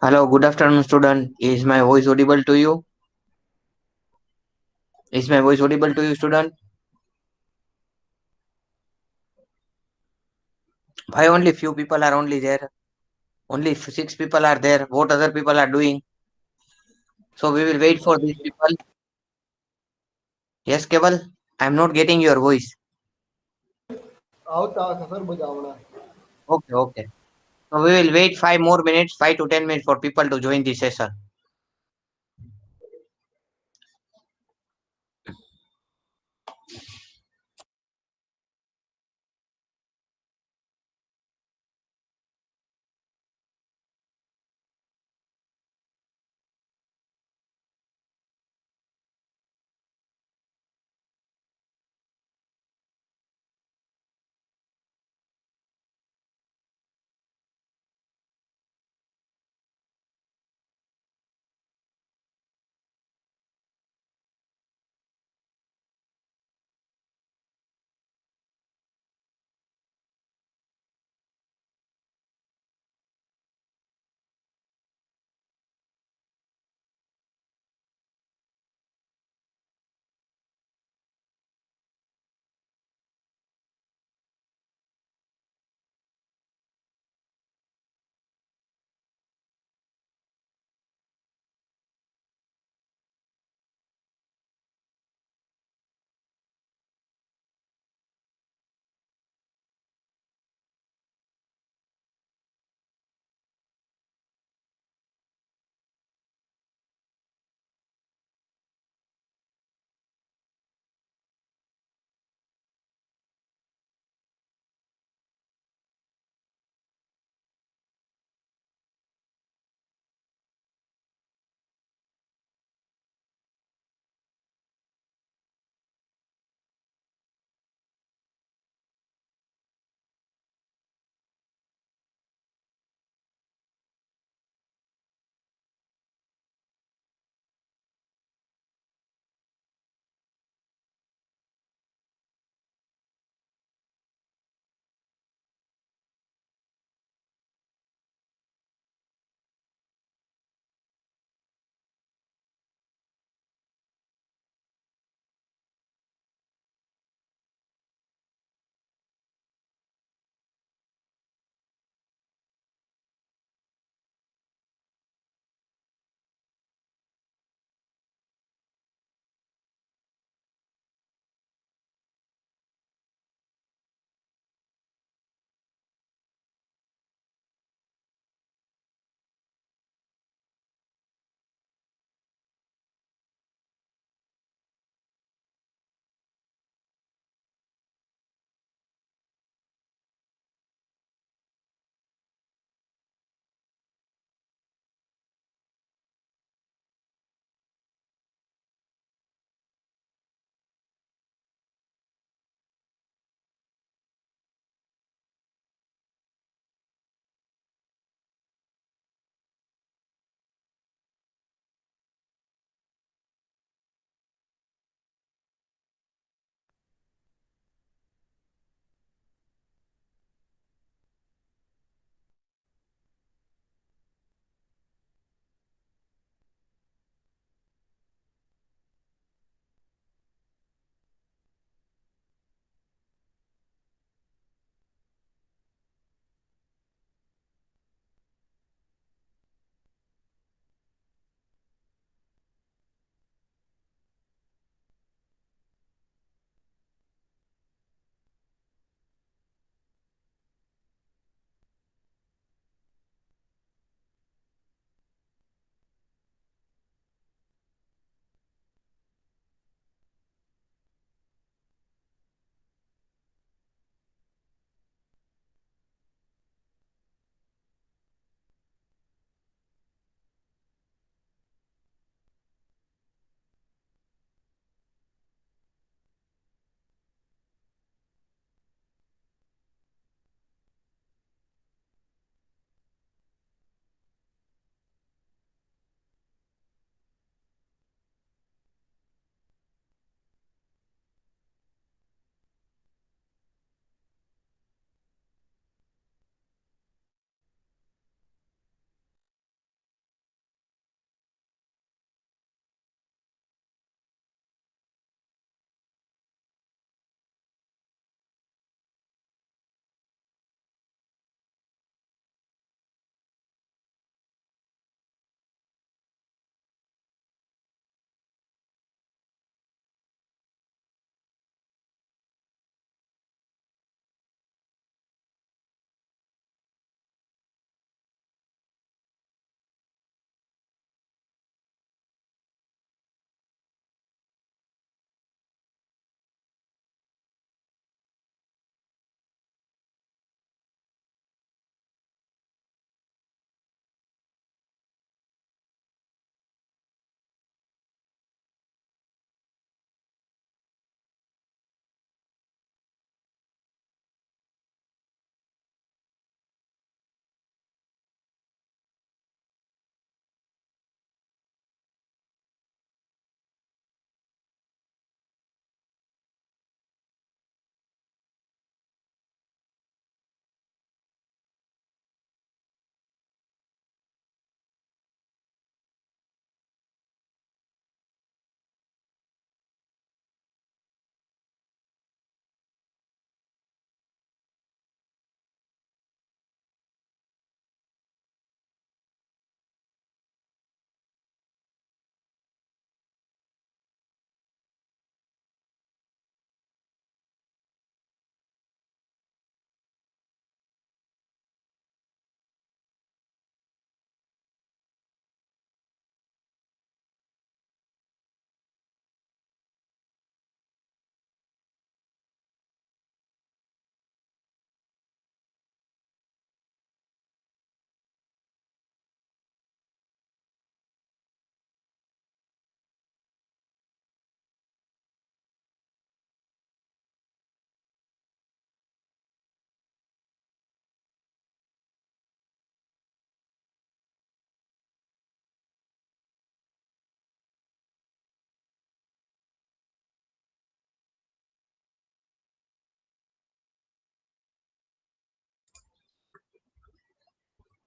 Hello, good afternoon, student. Is my voice audible to you? Is my voice audible to you, student? Why only few people are only there? Only six people are there. What other people are doing? So we will wait for these people. Yes, Keval? I'm not getting your voice. આવતા sir બજાવણા Okay, okay. So we will wait 5 more minutes, 5 to 10 minutes for people to join the session.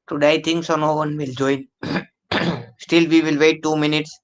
Today I think so no one will join. Still we will wait 2 minutes.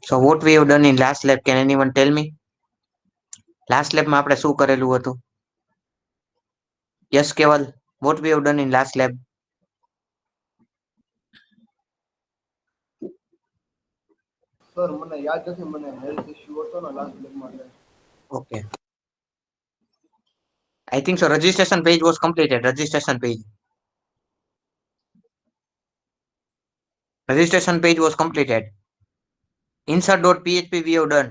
So what we have done in last lab, can anyone tell me? Last lab માં આપણે શું કરેલું હતું? Yes, Keval. What we have done in last lab? Sir મને યાદ નથી મને health issue હતો ને લાસ્ટ લેબમાં એટલે Okay. I think so. Registration page was completed. Registration page. Registration page was completed. Insert.php we have done.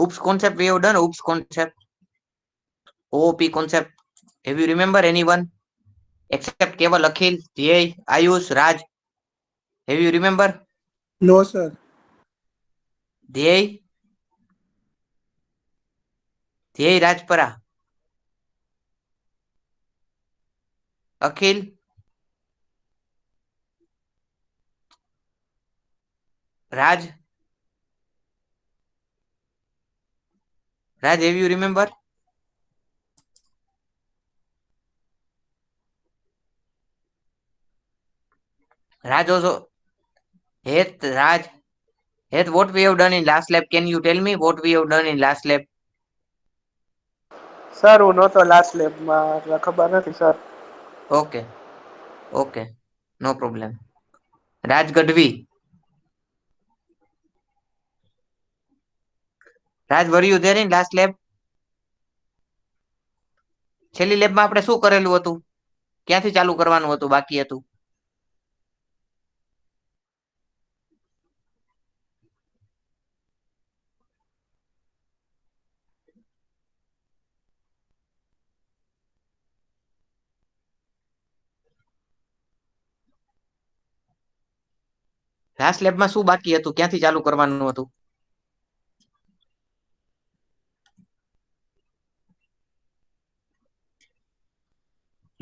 Oops concept we have done. Oops concept. OOP concept. Have you remember anyone? Except Keval, Akhil, Jay, Ayush, Raj. Have you remember? No, sir. Jay, Jay Rajpara. Akhil, Raj. Raj, have you remember? Raj also. Hey, Raj. Hey, what we have done in last lab? Can you tell me what we have done in last lab? Sir હું નહોતો last લેબમાં એટલે ખબર નથી sir. Okay. Okay. No problem. Raj Gadvi. Raj, were you there in last lab? છેલ્લી લેબમાં આપણે શું કરેલું હતું? ક્યાંથી ચાલુ કરવાનું હતું? બાકી હતું? લાસ્ટ લેબમાં શું બાકી હતું? ક્યાંથી ચાલુ કરવાનું હતું?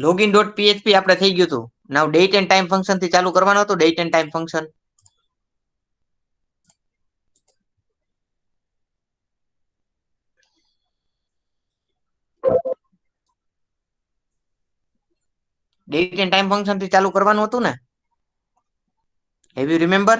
login.php આપણે થઈ ગયું હતું. નાઉ ડેટ એન્ડ ટાઈમ ફંક્શન થી ચાલુ કરવાનું હતું. Date end time function. Date end time function થી ચાલુ કરવાનું હતું ને? Have you remember?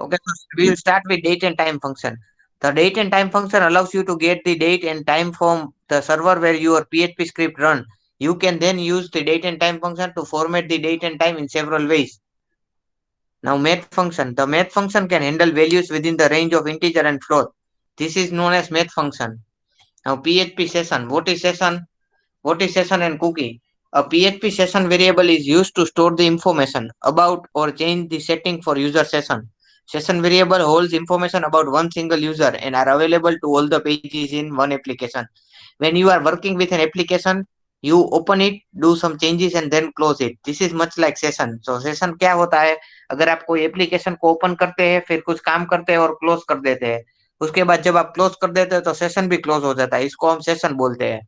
Okay, so we will start with date and time function. The date and time function allows you to get the date and time from the server where your PHP script run. You can then use the date and time function to format the date and time in several ways. Now math function. The math function can handle values within the range of integer and float. This is known as math function. Now PHP session. What is session? What is session and cookie? A PHP session variable is used to store the information about or change the setting for user session. Session variable holds information about one single user and are available to all the pages in one application. When you are working with an application, you open it, do some changes and then close it. This is much like session. So session क्या होता है? अगर आप कोई application को open करते हैं, फिर कुछ काम करते हैं और क्लोज कर देते हैं, उसके बाद जब आप क्लोज कर देते हैं तो सेशन भी क्लोज हो जाता है. इसको हम सेशन बोलते हैं.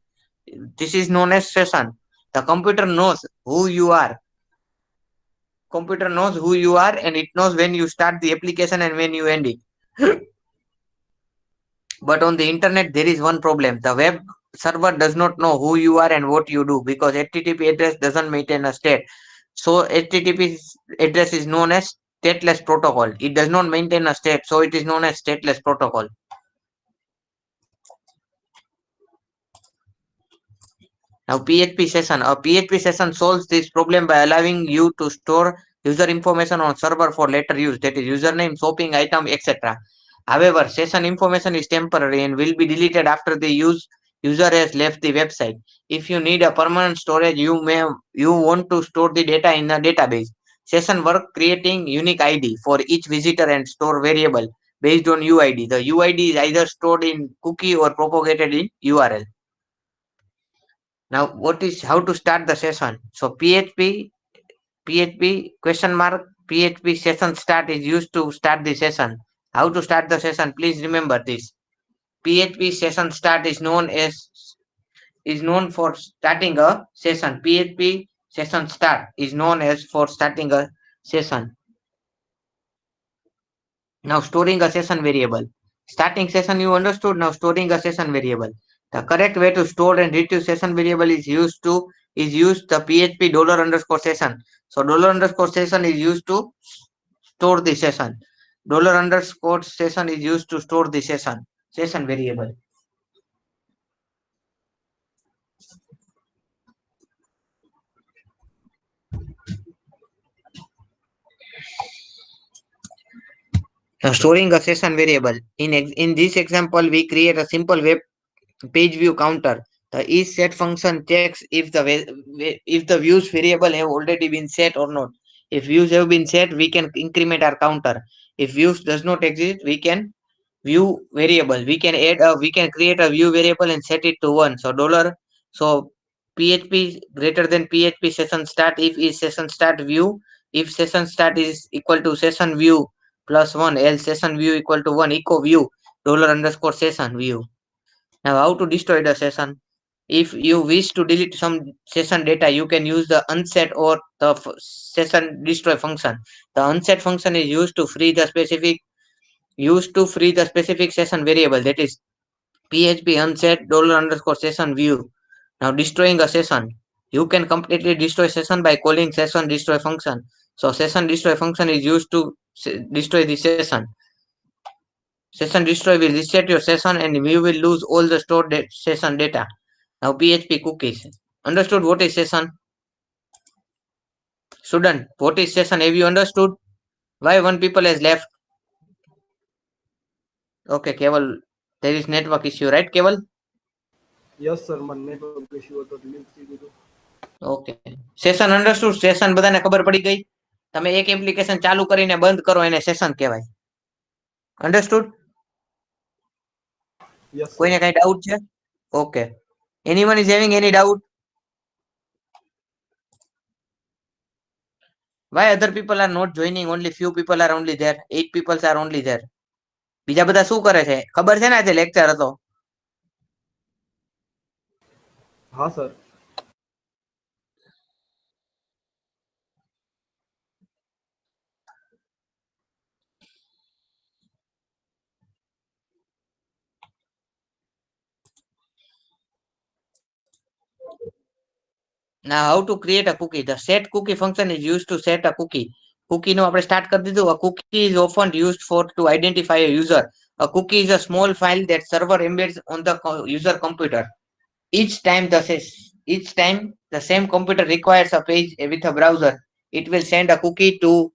This is known as session. The computer knows who you are. Computer knows who you are and it knows when you start the application and when you end it. But on the internet, there is one problem. The web server does not know who you are and what you do because HTTP address doesn't maintain a state. So HTTP address is known as stateless protocol. It does not maintain a state, so it is known as stateless protocol. Now PHP session. A PHP session solves this problem by allowing you to store user information on server for later use. That is username, shopping item, etc. However, session information is temporary and will be deleted after the user has left the website. If you need a permanent storage, you want to store the data in a database. Session work creating unique ID for each visitor and store variable based on UID. The UID is either stored in cookie or propagated in URL. Now, how to start the session? So PHP question mark PHP session start is used to start the session. How to start the session? Please remember this. PHP session start is known for starting a session. PHP session start is known as for starting a session. Now storing a session variable. Starting session you understood. Now storing a session variable. The correct way to store and retrieve session variable is use the PHP $_session. So $_session is used to store the session. $_session is used to store the session variable. Now storing a session variable. In this example, we create a simple web page view counter. The isSet function checks if the views variable have already been set or not. If views have been set, we can increment our counter. If views does not exist, we can view variable. We can create a view variable and set it to 1. So PHP greater than PHP session start if is session start view. If session start is equal to session view plus 1, else session view equal to 1, echo view $_session view. Now, how to destroy the session? If you wish to delete some session data, you can use the unset or the session destroy function. The unset function is used to free the specific session variable, that is PHP unset $_session view. Now destroying a session. You can completely destroy session by calling session destroy function. So session destroy function is used to destroy the session. Session destroy will reset your session and you will lose all the stored session data. Now PHP cookies. Understood what is session? Student, what is session? Have you understood? Why one people has left? Okay, Keval, there is network issue, right, Keval? Yes sir મને network issue હતો એટલે leave થઈ ગયું. Okay. Session understood? Session બધાને ખબર પડી ગઈ? તમે એક એપ્લિકેશન ચાલુ કરીને બંધ કરો એને સેશન કહેવાય. અન્ડરસ્ટુડ? Yes sir. કોઈને કઈ ડાઉટ છે? Okay. Anyone is having any doubt? Why other people are not joining? Only few people are only there. 8 people are only there. બીજા બધા શું કરે છે? ખબર છે ને આજે લેક્ચર હતો? હા sir. Now how to create a cookie? The set cookie function is used to set a cookie. Cookie નો આપણે સ્ટાર્ટ કરી દીધું. A cookie is often used for to identify a user. A cookie is a small file that server embeds on the user computer. Each time the each time the same computer requires a page with a browser, it will send a cookie to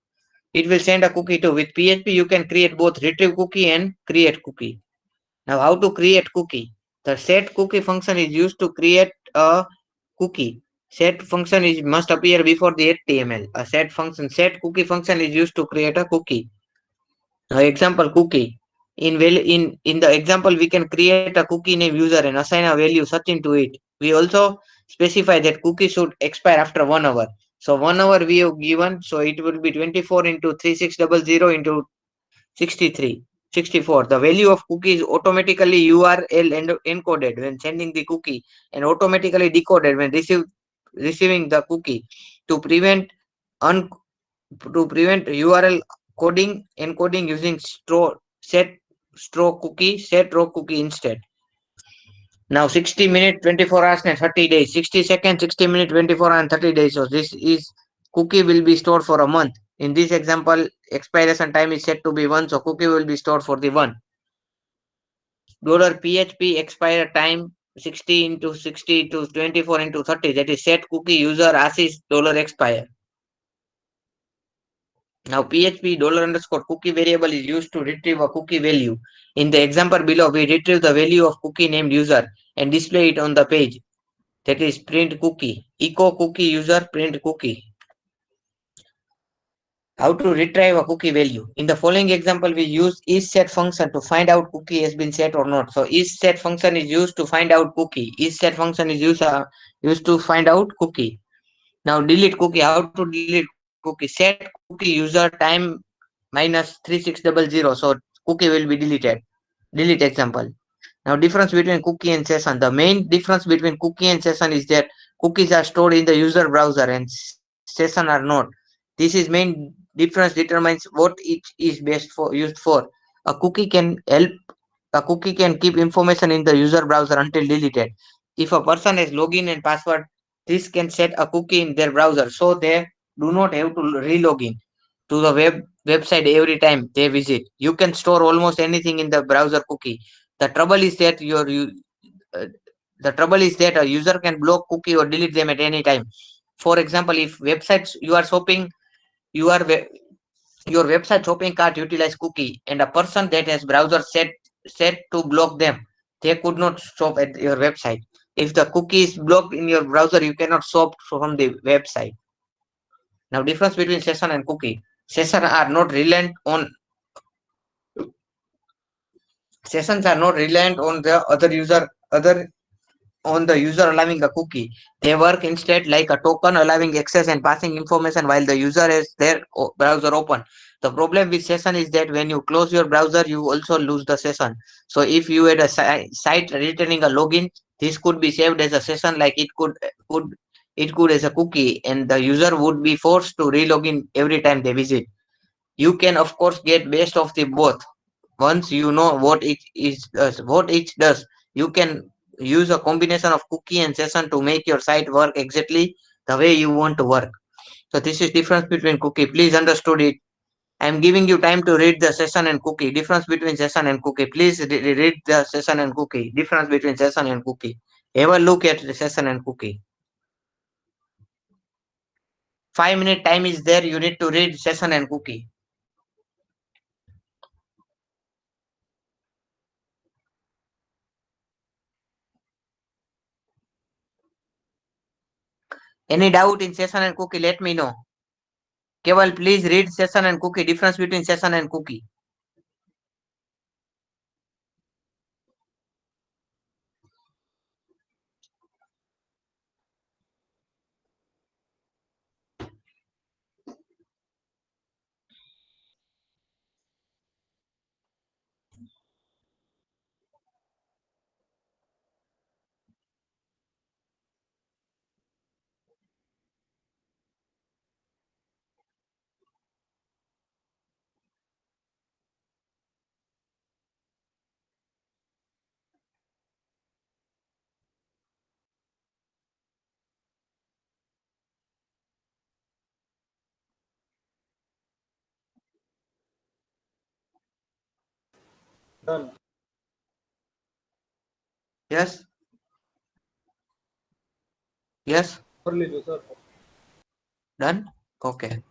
with PHP you can create both retrieve cookie and create cookie. Now how to create cookie? The set cookie function is used to create a cookie. Set function is must appear before the HTML. A set cookie function is used to create a cookie. Now example cookie. In the example we can create a cookie name user and assign a value certain to it. We also specify that cookie should expire after 1 hour. So 1 hour we have given, so it will be 24 into 3600 into 63, 64. The value of cookie is automatically URL encoded when sending the cookie and automatically decoded when receiving the cookie to prevent un, URL coding encoding using set row cookie instead. Now 60 minutes, 24 hours and 30 days. 60 seconds, 60 minutes, 24 hours and 30 days. So this is cookie will be stored for a month. In this example, expiration time is set to be 1, so cookie will be stored for the 1. $PHP expire time 60 into 60 to 24 into 30. That is set cookie user assist $expire. Now PHP $_ cookie variable is used to retrieve a cookie value. In the example below, we retrieve the value of cookie named user and display it on the page. That is print cookie. Echo cookie user print cookie. How to retrieve a cookie value? In the following example, we use isSet function to find out cookie has been set or not. So isSet function is used to find out cookie. IsSet function is used to find out cookie. Now delete cookie. How to delete cookie? Set cookie user time minus 3600. So cookie will be deleted. Delete example. Now difference between cookie and session. The main difference between cookie and session is that cookies are stored in the user browser and session are not. This is main difference determines what each is best for used for. A cookie can help a cookie can keep information in the user browser until deleted. If a person has login and password, this can set a cookie in their browser so they do not have to re-log in to the website every time they visit. You can store almost anything in the browser cookie. The trouble is that uh, the trouble is that a user can block cookie or delete them at any time. For example, if websites you are shopping, you are your website shopping cart utilize cookie, and a person that has browser set to block them, they could not shop at your website. If the cookie is blocked in your browser, you cannot shop from the website. Now, difference between session and cookie. Session are not reliant on Sessions are not reliant on the other on the user allowing a cookie. They work instead like a token allowing access and passing information while the user has their browser open. The problem with session is that when you close your browser, you also lose the session. So if you had a site returning a login, this could be saved as a session like it could as a cookie, and the user would be forced to re-log in every time they visit. You can of course get best of the both. Once you know what each does, you can use a combination of cookie and session to make your site work exactly the way you want to work. So this is difference between cookie. Please understood it. I am giving you time to read the session and cookie. Difference between session and cookie. Please read the session and cookie. Difference between session and cookie. Have a look at the session and cookie. 5 minute time is there. You need to read session and cookie. Any doubt in session and cookie? Let me know. Keval, please read session and cookie. Difference between session and cookie. Done. Yes. Yes, કરી લીધું sir. done. Okay.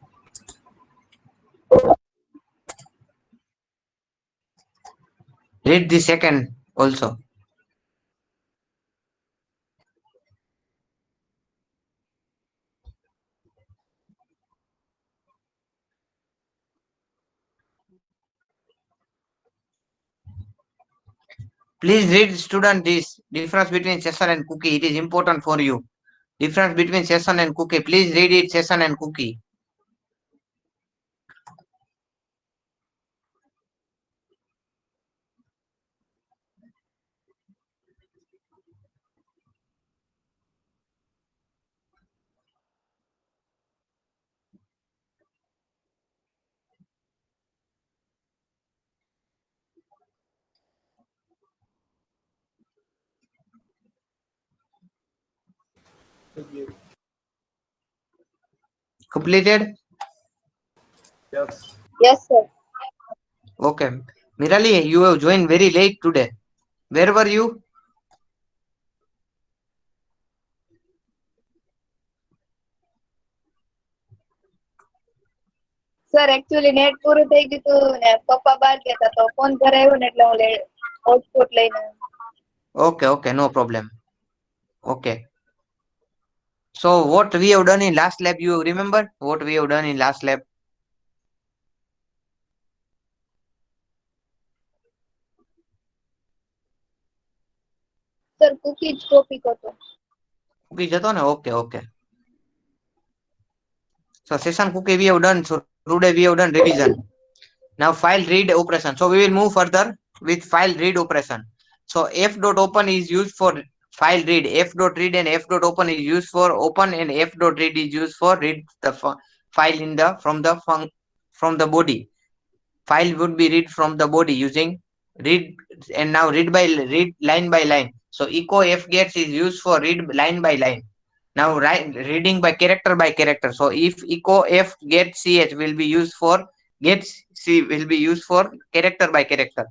Read the second also. Please read, student, this difference between session and cookie. It is important for you. Difference between session and cookie. Please read it, session and cookie. Completed? Yes. Yes, sir. Okay. Mirali, you have joined very late today. Where were you? Sir actually net પૂરું થઈ ગયું હતું ને પપ્પા બહાર ગયા હતા તો ફોન ઘરે આવ્યો ને એટલે હું હોટસ્પોટ લઈને Okay, okay, no problem. Okay. So what we have done in last lab, you remember what we have done in last lab? Sir cookies topic હતો. Cookie જતો ને? Okay, okay. So session cookie we have done. So today we have done revision. Now file read operation. So we will move further with file read operation. So f dot open is used for file read. F dot read and f dot open is used for open, and f dot read is used for read the file in the from the body. File would be read from the body using read, and now read line by line. So echo f gets is used for read line by line. Now reading by character. So if echo f get ch will be used for get c will be used for character by character.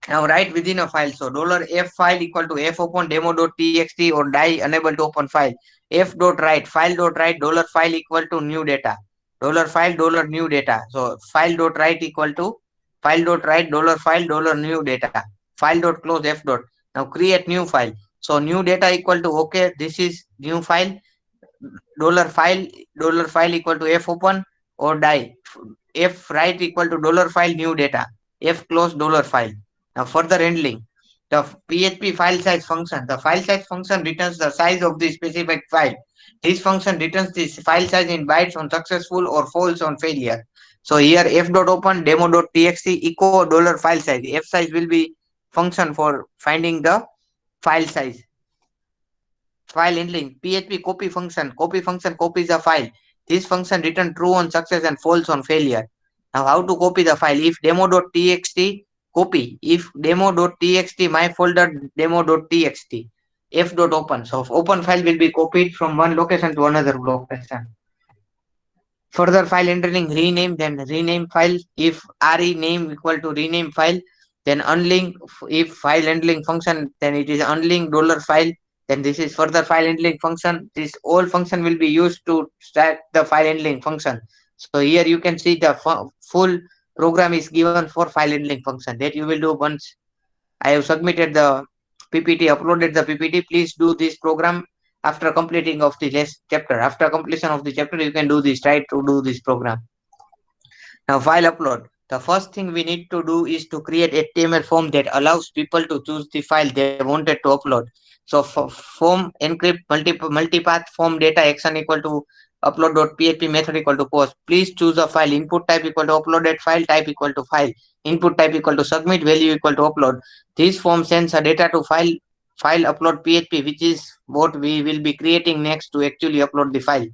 Now write within a file. So $f file equal to f open demo.txt or die unable to open file. F dot write file dot write $file equal to new data. $file $new data. So file dot write equal to file dot write $file $new data. File dot close f dot. Now create new file. So new data equal to okay. This is new file. $file equal to f open or die. F write equal to $file new data. F close $file. Now further handling. The PHP file size function. The file size function returns the size of the specific file. This function returns the file size in bytes on successful or false on failure. So here f.open demo.txt echo $file size. F size will be function for finding the file size. File handling. PHP copy function. Copy function copies a file. This function return true on success and false on failure. Now how to copy the file? If demo.txt copy. If demo.txt my folder demo.txt. F.open. So open file will be copied from one location to another location. Further file handling, rename, then rename file. If re name equal to rename file, then unlink. If file handling function, then it is unlink $file. Then this is further file handling function. This all function will be used to start the file handling function. So here you can see the full program is given for file handling function that you will do once I have submitted the PPT, uploaded the PPT. Please do this program after completing of the last chapter. After completion of the chapter, you can do this. Try to do this program. Now file upload. The first thing we need to do is to create HTML form that allows people to choose the file they wanted to upload. So form encrypt multipath form data action equal to upload.php method equal to post. Please choose a file. Input type equal to uploaded file, type equal to file. Input type equal to submit, value equal to upload. This form sends a data to file upload PHP, which is what we will be creating next to actually upload the file.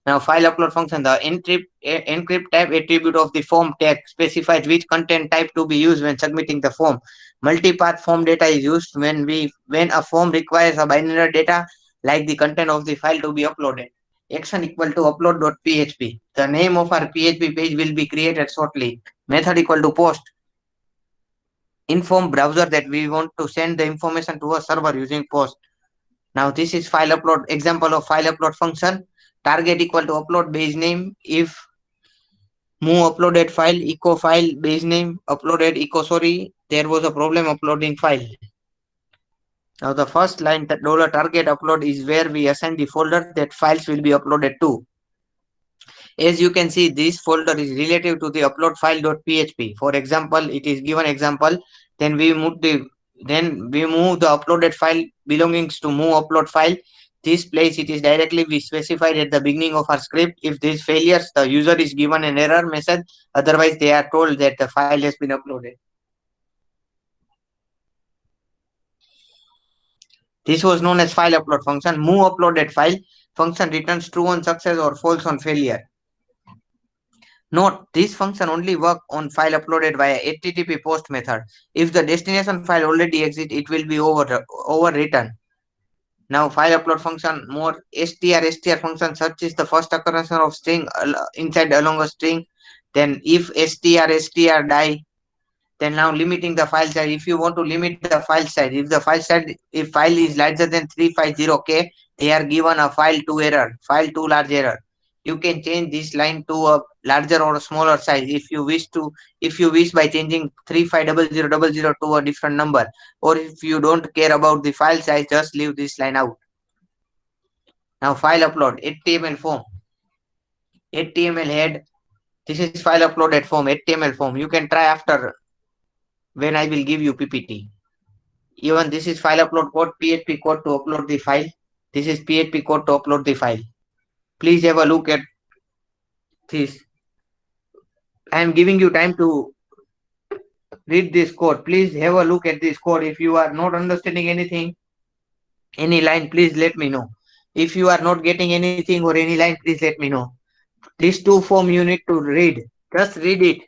Now file upload function, the encrypt type attribute of the form tag specifies which content type to be used when submitting the form. Multipath form data is used when a form requires a binary data like the content of the file to be uploaded. Action equal to upload.php. The name of our PHP page will be created shortly. Method equal to post. Inform browser that we want to send the information to a server using post. Now this is file upload example of file upload function. Target equal to upload base name. If move uploaded file echo file base name uploaded echo sorry there was a problem uploading file. Now the first line that $target upload is where we assign the folder that files will be uploaded to. As you can see, this folder is relative to the upload file.php. For example, it is given example. Then we move the uploaded file belongings to move upload file. This place it is directly we specified at the beginning of our script. If this failures, the user is given an error message. Otherwise, they are told that the file has been uploaded. This was known as file upload function. Move uploaded file function returns true on success or false on failure. Note, this function only work on file uploaded via HTTP post method. If the destination file already exists, it will be overwritten. Now, file upload function more str function searches the first occurrence of string inside along a string. Then if str die, then now limiting the file size. If you want to limit the file size, if file is larger than 350k, they are given a file to error, file to large error. You can change this line to a larger or a smaller size if you wish by changing 350000 to a different number, or if you don't care about the file size, just leave this line out. Now file upload HTML form, HTML head. This is file uploaded form, HTML form. You can try after when I will give you PPT. Even this is file upload code, PHP code to upload the file. This is PHP code to upload the file. Please have a look at this. I am giving you time to read this code. Please have a look at this code. If you are not understanding anything, any line, please let me know. If you are not getting anything or any line, please let me know. These two form you need to read. Just read it.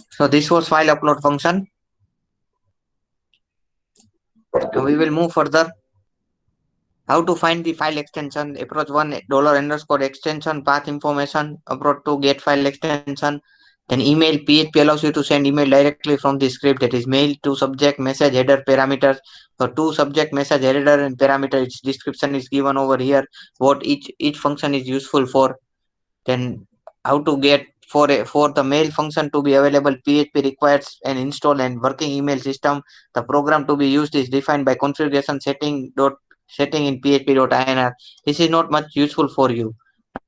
So this was file upload function. Now we will move further. How to find the file extension? Approach 1 $_ extension path information. Approach 2 get file extension. Then email PHP allows you to send email directly from the script, that is mail to subject message header parameters. So to subject message header and parameter, its description is given over here. What each function is useful for. Then how to get for the mail function to be available, PHP requires an install and working email system. The program to be used is defined by configuration setting in php.inr. This is not much useful for you.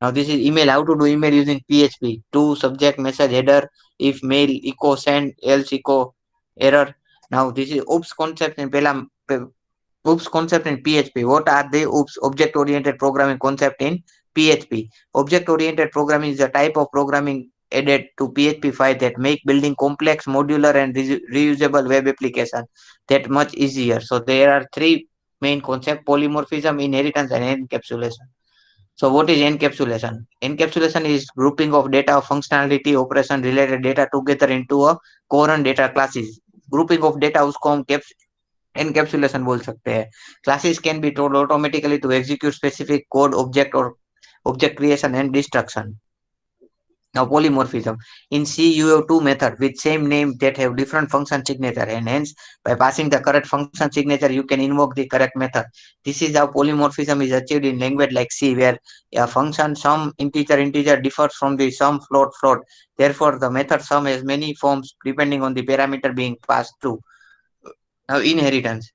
Now this is email. How to do email using PHP? To subject message header, if mail echo send, else echo error. Now this is oops concept in OOPS concept in PHP. What are they? OOPS, object oriented programming concept in PHP. Object oriented programming is a type of programming added to PHP 5 that make building complex, modular, and reusable web application that much easier. So there are three main concepts: polymorphism, inheritance, and encapsulation. So what is encapsulation? Encapsulation is grouping of data of functionality operation related data together into a coherent data classes. Grouping of data उसको हम encapsulation बोल सकते हैं. Classes can be told automatically to execute specific code object or object creation and destruction. Now polymorphism. In C you have two methods with same name that have different function signature, and hence by passing the correct function signature you can invoke the correct method. This is how polymorphism is achieved in language like C, where a function sum integer differs from the sum float. Therefore the method sum has many forms depending on the parameter being passed through. Now inheritance.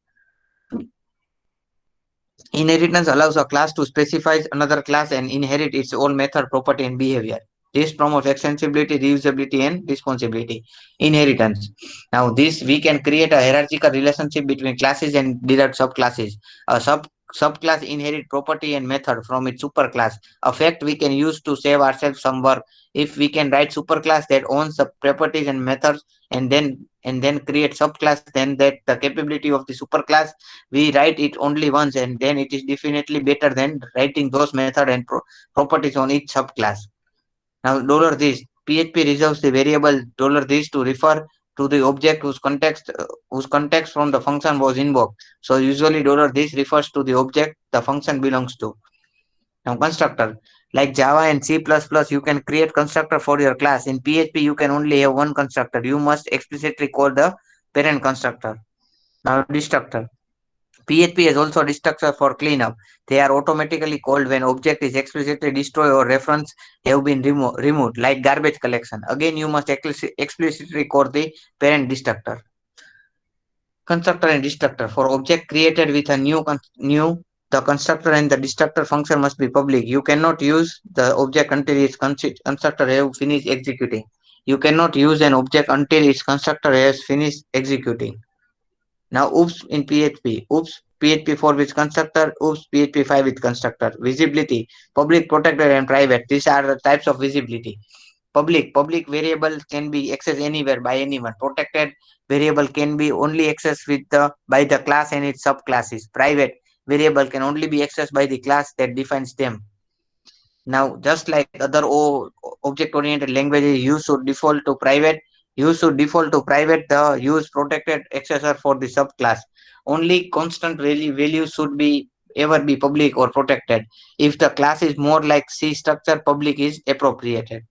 Inheritance allows a class to specify another class and inherit its own method, property, and behavior. This promotes extensibility, reusability, and responsibility. Inheritance. Now, this we can create a hierarchical relationship between classes and derived subclasses. A subclass inherit property and method from its superclass. A fact we can use to save ourselves some work. If we can write superclass that owns the properties and methods, and then create subclass, then that the capability of the superclass we write it only once, and then it is definitely better than writing those method and properties on each subclass. Now $this PHP reserves the variable $this to refer to the object whose context from the function was invoked. So usually $this refers to the object the function belongs to. Now constructor. Like Java and C++, you can create constructor for your class. In PHP, you can only have one constructor. You must explicitly call the parent constructor. Now destructor. PHP has also destructor for cleanup. They are automatically called when object is explicitly destroyed or reference have been removed, like garbage collection. Again, you must explicitly call the parent destructor. Constructor and destructor. For object created with a the constructor and the destructor function must be public. You cannot use the object until its constructor have finished executing. You cannot use an object until its constructor has finished executing. Now, oops in PHP. Oops PHP 4 with constructor. Oops PHP 5 with constructor. Visibility. Public, protected, and private. These are the types of visibility. Public variable can be accessed anywhere by anyone. Protected variable can be only accessed by the class and its subclasses. Private variable can only be accessed by the class that defines them. Now, just like other object-oriented languages, you should default to private. The use protected accessor for the subclass. Only constant values should be ever be public or protected. If the class is more like C structure, public is appropriated.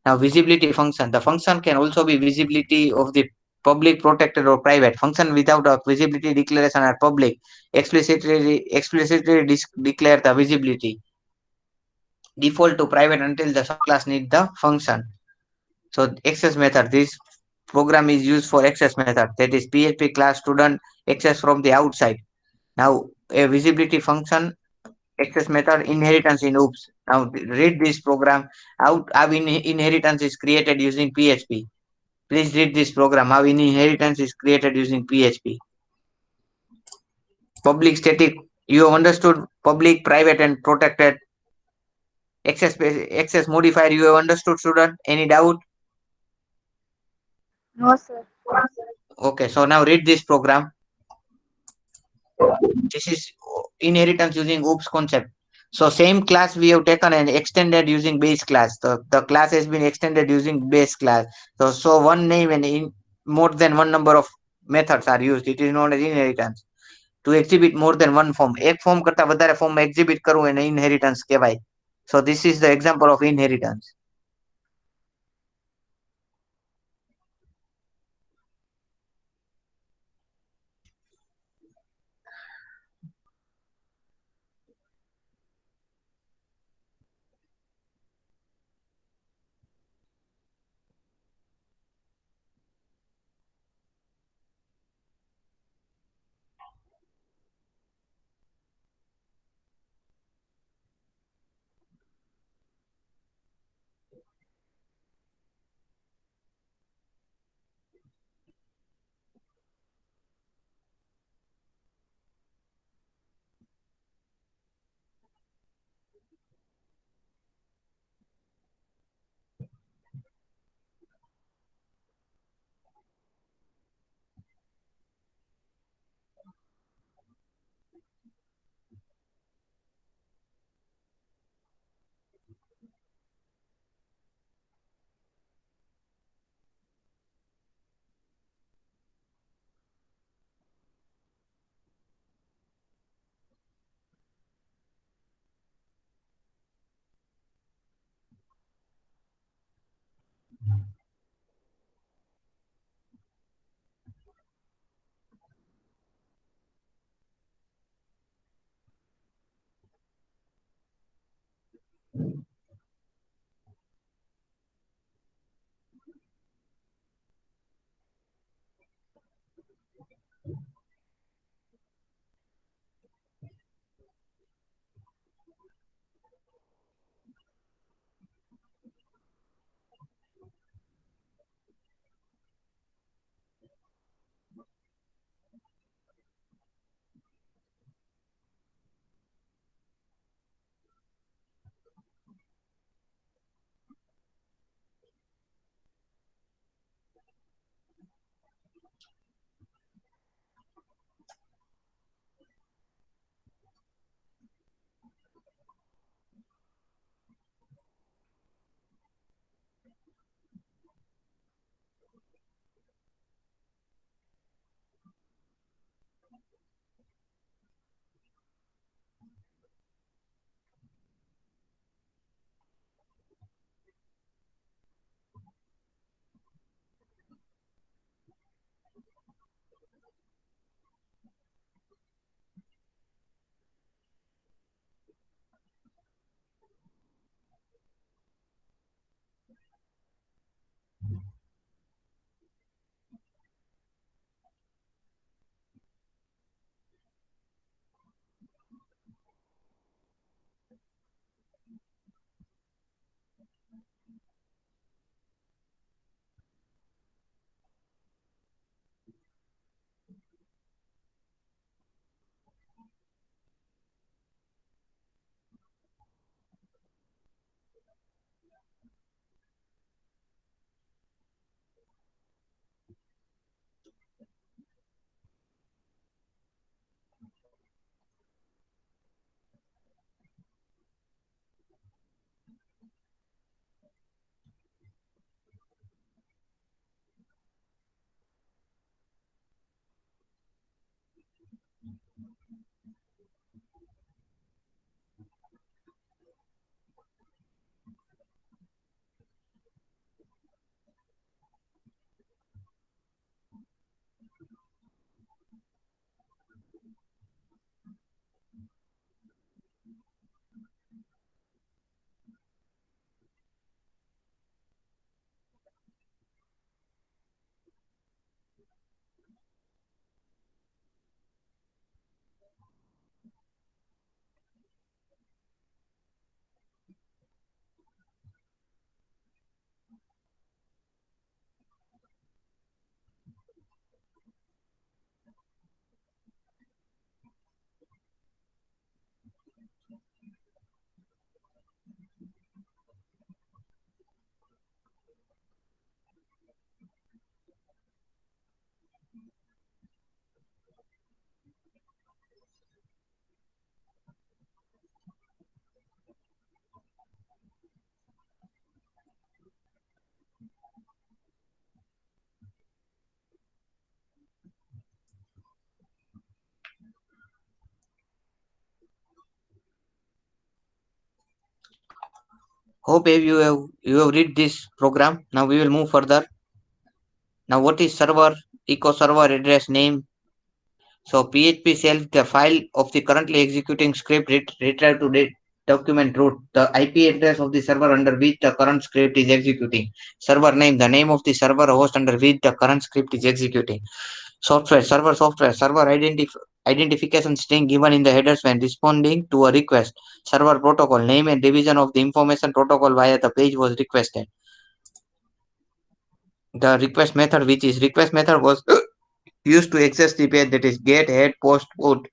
Now, visibility function. The function can also be visibility of the public, protected, or private. Function without a visibility declaration are public. Explicitly declare the visibility. Default to private until the subclass need the function. So access method. This program is used for access method. That is PHP class student access from the outside. Now a visibility function access method inheritance in OOPS. Now read this program. How inheritance is created using PHP. Please read this program. How inheritance is created using PHP. Public static. You have understood public, private, and protected. Access modifier. You have understood, student. Any doubt? No, sir. Okay. So now read this program. This is inheritance using OOPS concept. So same class we have taken and extended using base class. The class has been extended using base class. So one name and in more than one number of methods are used. It is known as inheritance. To exhibit more than one form. એક form કરતા વધારે form exhibit કરવું એને inheritance કહેવાય. So this is the example of inheritance. Hope you have read this program. Now we will move further. Now what is server? Echo server address name. So PHP sells the file of the currently executing script retrieved to document root, the IP address of the server under which the current script is executing. Server name, the name of the server host under which the current script is executing. Software, server identification string given in the headers when responding to a request. Server protocol, name and division of the information protocol via the page was requested. The request method, which is request method, was used to access the page, that is get, head, post, put.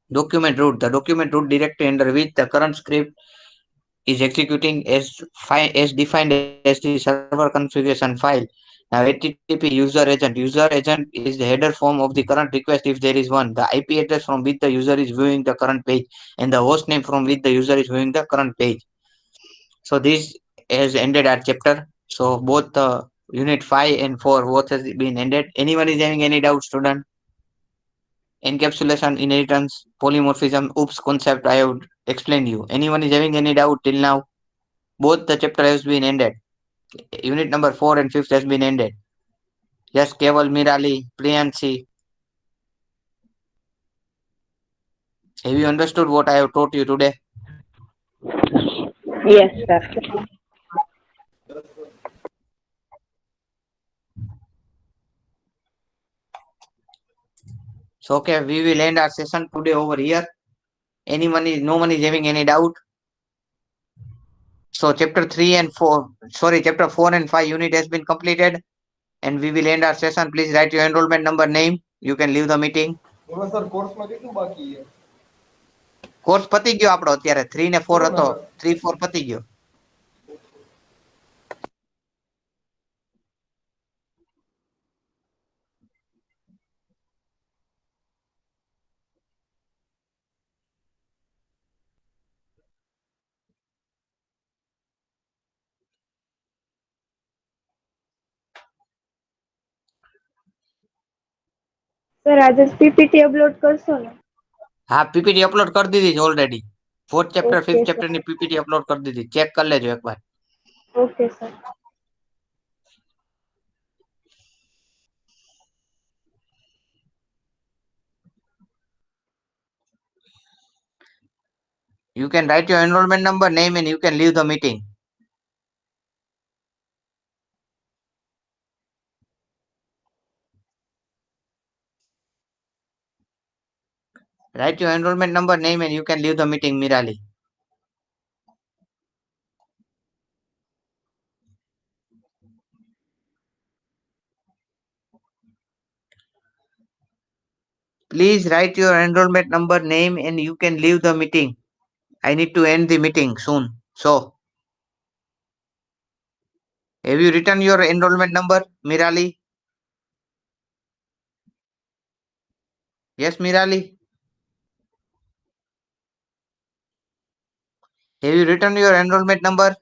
Document root, the document root directory under which the current script is executing as defined as the server configuration file. Now HTTP user agent is the header form of the current request if there is one. The IP address from which the user is viewing the current page and the host name from which the user is viewing the current page. So this has ended our chapter. So both unit 5 and 4 both has been ended. Anyone is having any doubt, student? Encapsulation, inheritance, polymorphism, oops concept I have explained you. Anyone is having any doubt till now? Both the chapter has been ended. Unit number 4 and 5 has been ended. Yes, Keval, Mirali, Priyanshi. Have you understood what I have taught you today? Yes, sir. So okay, we will end our session today over here. No one is having any doubt. So chapter 4 and 5 unit has been completed and we will end our session. Please write your enrollment number, name. You can leave the meeting. એમાં sir કોર્સમાં કેટલું બાકી છે? Course પતી ગયો આપણો અત્યારે 3 ને 4 પૂરો હતો. ને સર? 3-4 પતી ગયો. સર આજે પીપીટી અપલોડ કરશો ને? હા, પીપીટી અપલોડ કરી દીધી છે already. 4th chapter okay 5th sir. Chapter ની પીપીટી અપલોડ કરી દીધી. ચેક કરી લેજો એકવાર. Okay sir. You can write your enrollment number, name and you can leave the meeting. Write your enrollment number, name and you can leave the meeting, Mirali. Please write your enrollment number, name and you can leave the meeting. I need to end the meeting soon. So, have you written your enrollment number, Mirali? Yes, Mirali. Have you written your enrollment number?